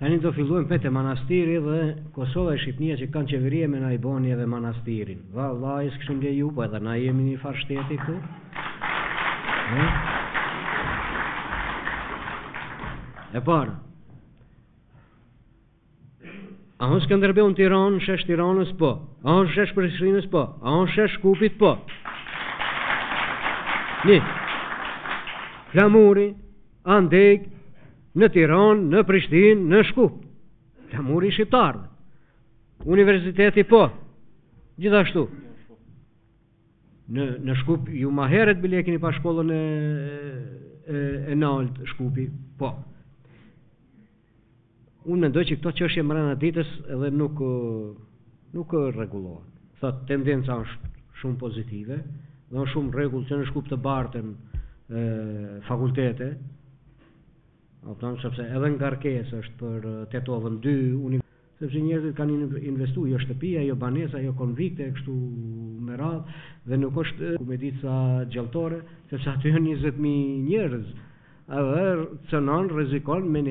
Tani do fillojmë pete manastiri dhe Kosova e Shqipnia që kanë qeverie me na i boni edhe manastirin. Vallai s'kishim leju, po edhe na jemi një farë shteti këtu. E parë. A unë Skënderbeu në Tiranë, shesh Tiranës po. A unë shesh Prishtinës po. A unë shesh Shkupit po. Një. Flamuri, Andeg, në Tiranë, në Prishtinë, në Shkup. Flamuri shqiptarë. Universiteti po. Gjithashtu. Në Shkup ju ma heret bile keni pa shkollën e nalt Shkupi po. Unë mendoj që këto çështje mbrana ditës edhe nuk rregullohen. Thot tendenca është shumë pozitive, dhe është shumë rregull që në Shkup të bartën fakultete, sepse edhe ngarkesë është për tetovën 2 universitete, sepse njerëzit kanë investuar jo shtëpia, jo banesa, jo konvikte, kështu me radhë, dhe nuk është kumedica gjalltore, sepse aty janë 20.000 njerëz, edhe cënon, rrezikon me